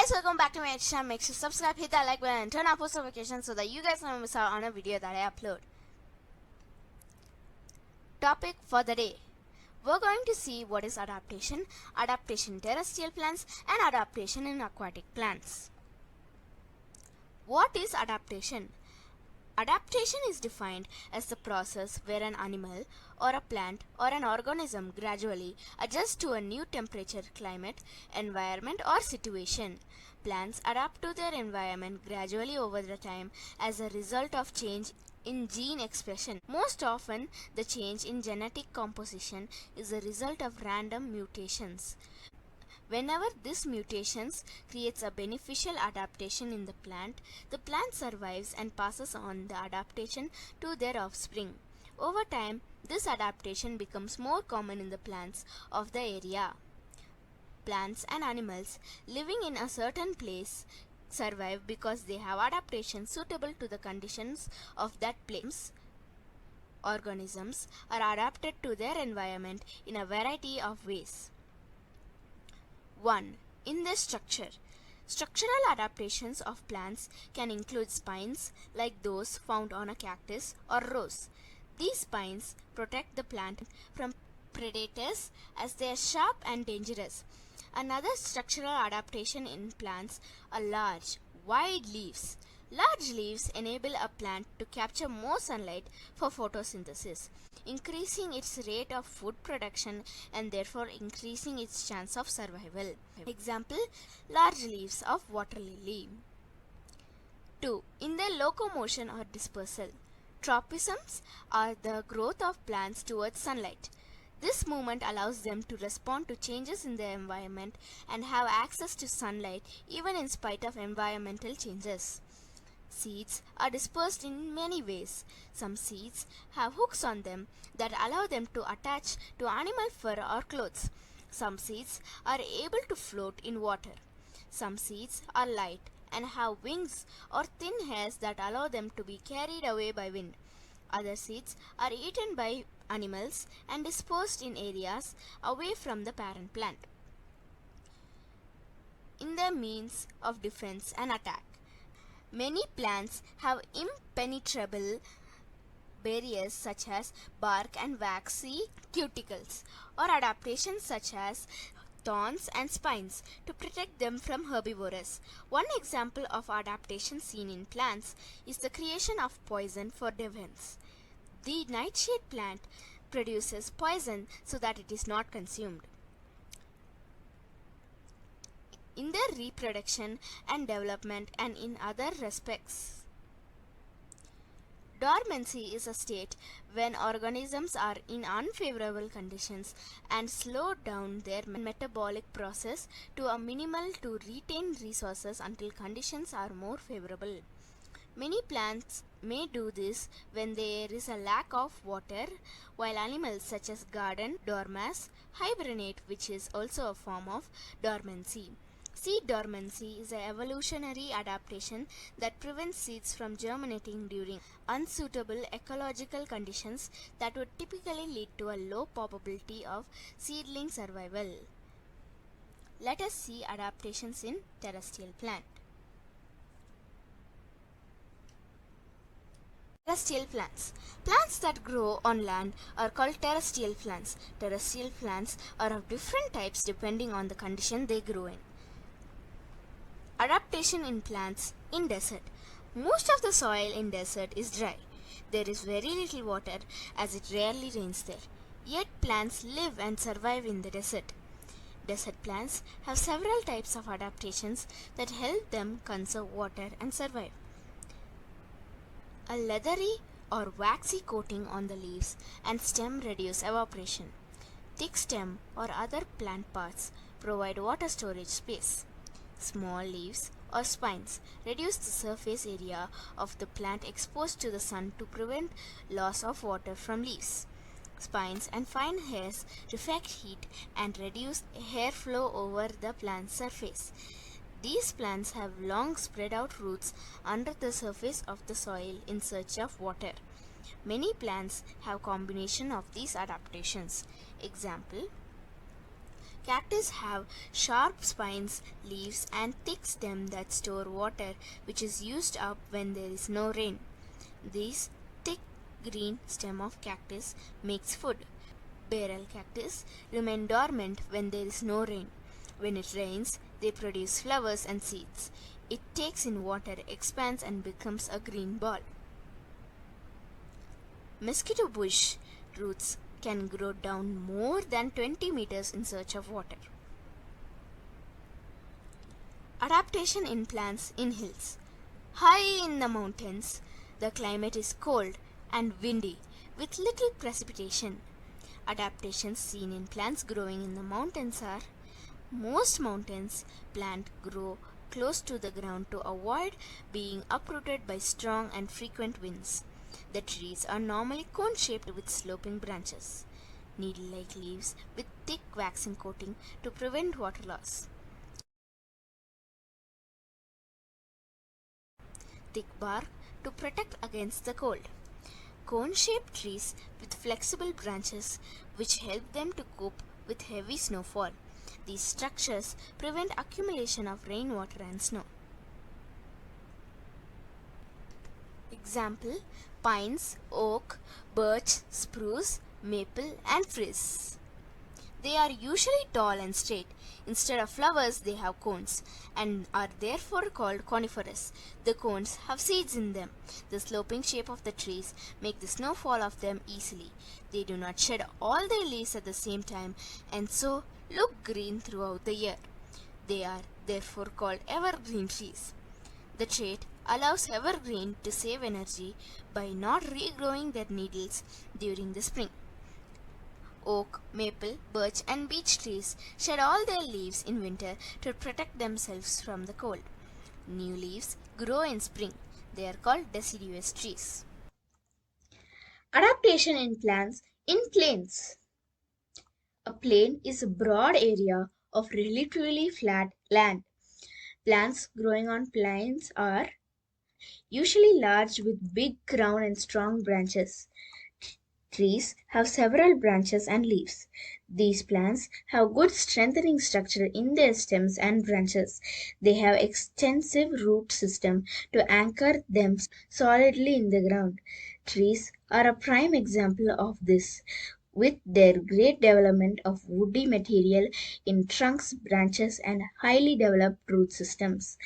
Guys, welcome back to my channel. Make sure to subscribe, hit that like button, and turn on post notifications so that you guys don't miss out on a video that I upload. Topic for the day. We're going to see what is adaptation, adaptation in terrestrial plants, and adaptation in aquatic plants. What is adaptation? Adaptation is defined as the process where an animal or a plant or an organism gradually adjusts to a new temperature, climate, environment or situation. Plants adapt to their environment gradually over the time as a result of change in gene expression. Most often, the change in genetic composition is a result of random mutations. Whenever this mutations creates a beneficial adaptation in the plant survives and passes on the adaptation to their offspring. Over time, this adaptation becomes more common in the plants of the area. Plants and animals living in a certain place survive because they have adaptations suitable to the conditions of that place. Organisms are adapted to their environment in a variety of ways. 1. In their structure. Structural adaptations of plants can include spines like those found on a cactus or rose. These spines protect the plant from predators as they are sharp and dangerous. Another structural adaptation in plants are large, wide leaves. Large leaves enable a plant to capture more sunlight for photosynthesis, increasing its rate of food production and therefore increasing its chance of survival. Example, large leaves of water lily. 2. In their locomotion or dispersal. Tropisms are the growth of plants towards sunlight. This movement allows them to respond to changes in their environment and have access to sunlight even in spite of environmental changes. Seeds are dispersed in many ways. Some seeds have hooks on them that allow them to attach to animal fur or clothes. Some seeds are able to float in water. Some seeds are light and have wings or thin hairs that allow them to be carried away by wind. Other seeds are eaten by animals and dispersed in areas away from the parent plant. In their means of defense and attack. Many plants have impenetrable barriers such as bark and waxy cuticles, or adaptations such as thorns and spines to protect them from herbivores. One example of adaptation seen in plants is the creation of poison for defense. The nightshade plant produces poison so that it is not consumed. In their reproduction and development and in other respects. Dormancy is a state when organisms are in unfavorable conditions and slow down their metabolic process to a minimal to retain resources until conditions are more favorable. Many plants may do this when there is a lack of water, while animals such as garden dormouse hibernate, which is also a form of dormancy. Seed dormancy is an evolutionary adaptation that prevents seeds from germinating during unsuitable ecological conditions that would typically lead to a low probability of seedling survival. Let us see adaptations in terrestrial plant. Terrestrial plants. Plants that grow on land are called terrestrial plants. Terrestrial plants are of different types depending on the condition they grow in. Adaptation in plants in desert. Most of the soil in desert is dry. There is very little water as it rarely rains there. Yet plants live and survive in the desert. Desert plants have several types of adaptations that help them conserve water and survive. A leathery or waxy coating on the leaves and stem reduce evaporation. Thick stem or other plant parts provide water storage space. Small leaves or spines reduce the surface area of the plant exposed to the sun to prevent loss of water from leaves. Spines and fine hairs reflect heat and reduce air flow over the plant's surface. These plants have long spread out roots under the surface of the soil in search of water. Many plants have combination of these adaptations. Example, Cactus have sharp spines, leaves, and thick stem that store water, which is used up when there is no rain. This thick green stem of cactus makes food. Barrel cactus remain dormant when there is no rain. When it rains, they produce flowers and seeds. It takes in water, expands, and becomes a green ball. Mosquito bush roots can grow down more than 20 meters in search of water. Adaptation in plants in hills. High in the mountains, the climate is cold and windy with little precipitation. Adaptations seen in plants growing in the mountains are: most mountains plants grow close to the ground to avoid being uprooted by strong and frequent winds. The trees are normally cone-shaped with sloping branches, needle-like leaves with thick waxing coating to prevent water loss, thick bark to protect against the cold. Cone-shaped trees with flexible branches which help them to cope with heavy snowfall. These structures prevent accumulation of rainwater and snow. Example: pines, oak, birch, spruce, maple, and frizz. They are usually tall and straight. Instead of flowers, they have cones and are therefore called coniferous. The cones have seeds in them. The sloping shape of the trees make the snow fall off them easily. They do not shed all their leaves at the same time and so look green throughout the year. They are therefore called evergreen trees. The trait allows evergreen to save energy by not regrowing their needles during the spring. Oak, maple, birch, and beech trees shed all their leaves in winter to protect themselves from the cold. New leaves grow in spring. They are called deciduous trees. Adaptation in plants in plains. A plain is a broad area of relatively flat land. Plants growing on plains are usually large with big crown and strong branches. Trees have several branches and leaves. These plants have good strengthening structure in their stems and branches. They have extensive root system to anchor them solidly in the ground. Trees are a prime example of this, with their great development of woody material in trunks, branches, and highly developed root systems.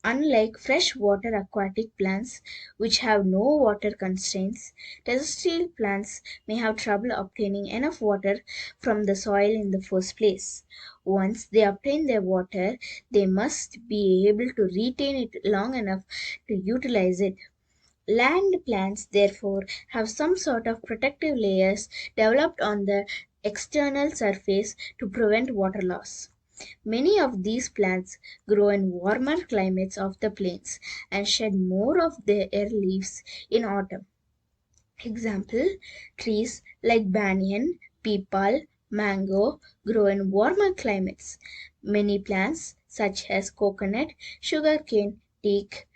Unlike freshwater aquatic plants, which have no water constraints, terrestrial plants may have trouble obtaining enough water from the soil in the first place. Once they obtain their water, they must be able to retain it long enough to utilize it. Land plants, therefore, have some sort of protective layers developed on the external surface to prevent water loss. Many of these plants grow in warmer climates of the plains and shed more of their leaves in autumn. Example: trees like banyan, peepal, mango grow in warmer climates. Many plants such as coconut, sugarcane, teak,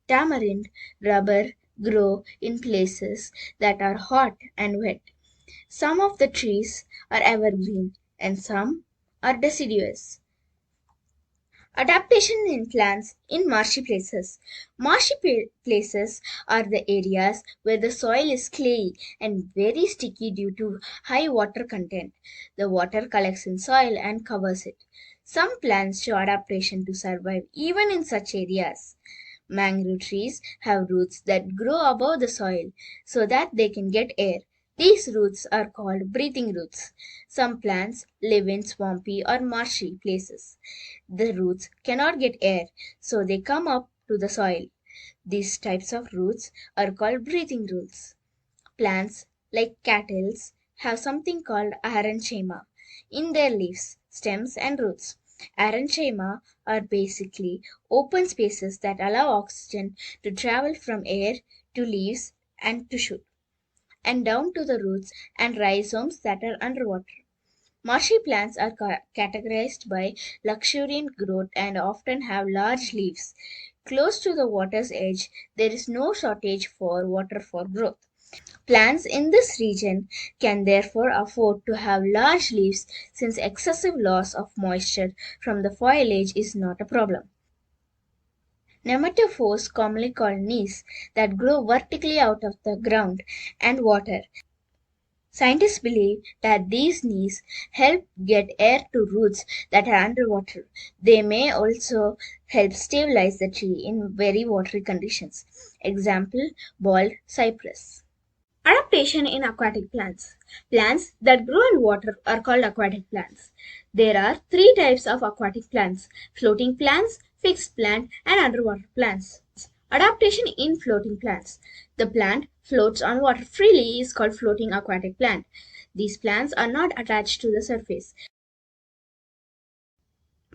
tamarind, rubber grow in places that are hot and wet. Some of the trees are evergreen and some are deciduous. Adaptation in plants in marshy places. Marshy places are the areas where the soil is clayey and very sticky due to high water content. The water collects in soil and covers it. Some plants show adaptation to survive even in such areas. Mangrove trees have roots that grow above the soil so that they can get air. These roots are called breathing roots. Some plants live in swampy or marshy places. The roots cannot get air, so they come up to the soil. These types of roots are called breathing roots. Plants like cattles have something called parenchyma in their leaves, stems, and roots. Parenchyma are basically open spaces that allow oxygen to travel from air to leaves and to shoot, and down to the roots and rhizomes that are underwater. Marshy plants are categorized by luxuriant growth and often have large leaves. Close to the water's edge, there is no shortage for water for growth. Plants in this region can therefore afford to have large leaves since excessive loss of moisture from the foliage is not a problem. Nematophores, commonly called knees, that grow vertically out of the ground and water. Scientists believe that these knees help get air to roots that are underwater. They may also help stabilize the tree in very watery conditions. Example, bald cypress. Adaptation in aquatic plants. Plants that grow in water are called aquatic plants. There are three types of aquatic plants: floating plants, fixed plant, and underwater plants. Adaptation in floating plants. The plant floats on water freely is called floating aquatic plant. These plants are not attached to the surface.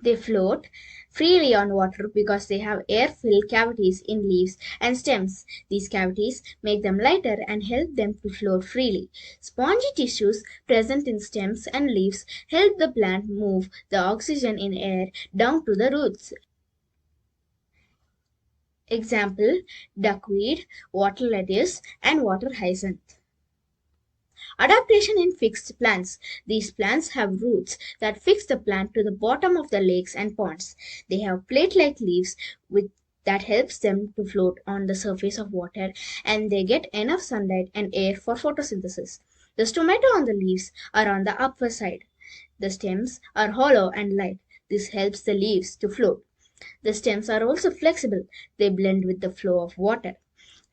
They float freely on water because they have air-filled cavities in leaves and stems. These cavities make them lighter and help them to float freely. Spongy tissues present in stems and leaves help the plant move the oxygen in air down to the roots. Example, duckweed, water lettuce, and water hyacinth. Adaptation in fixed plants. These plants have roots that fix the plant to the bottom of the lakes and ponds. They have plate-like leaves that helps them to float on the surface of water, and they get enough sunlight and air for photosynthesis. The stomata on the leaves are on the upper side. The stems are hollow and light. This helps the leaves to float. The stems are also flexible. They blend with the flow of water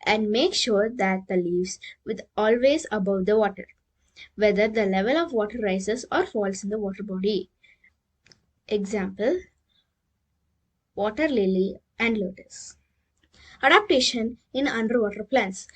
and make sure that the leaves with always above the water, whether the level of water rises or falls in the water body. Example, water lily and lotus. Adaptation in underwater plants.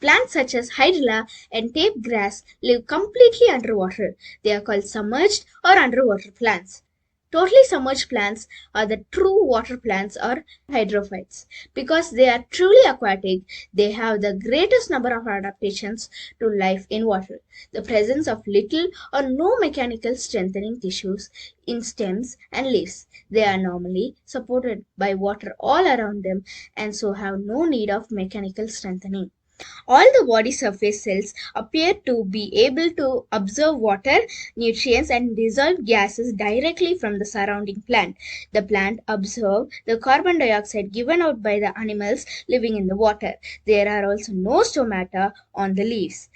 Plants such as hydrilla and tape grass live completely underwater. They are called submerged or underwater plants. Totally submerged plants are the true water plants or hydrophytes. Because they are truly aquatic, they have the greatest number of adaptations to life in water. The presence of little or no mechanical strengthening tissues in stems and leaves. They are normally supported by water all around them and so have no need of mechanical strengthening. All the body surface cells appear to be able to absorb water, nutrients, and dissolved gases directly from the surrounding plant. The plant absorbs the carbon dioxide given out by the animals living in the water. There are also no stomata on the leaves.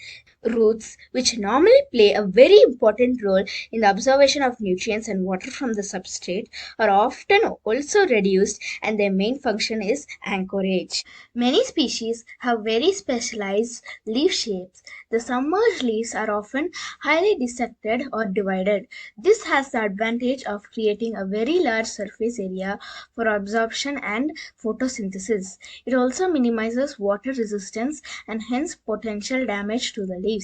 Roots, which normally play a very important role in the absorption of nutrients and water from the substrate, are often also reduced, and their main function is anchorage. Many species have very specialized leaf shapes. The submerged leaves are often highly dissected or divided. This has the advantage of creating a very large surface area for absorption and photosynthesis. It also minimizes water resistance and hence potential damage to the leaves.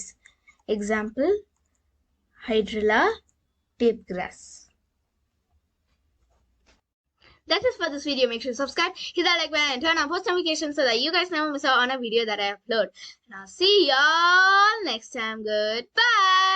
Example, hydrilla, tape grass. That's it for this video. Make sure to subscribe, hit that like button, and turn on post notifications so that you guys never miss out on a video that I upload. And I'll see y'all next time. Goodbye.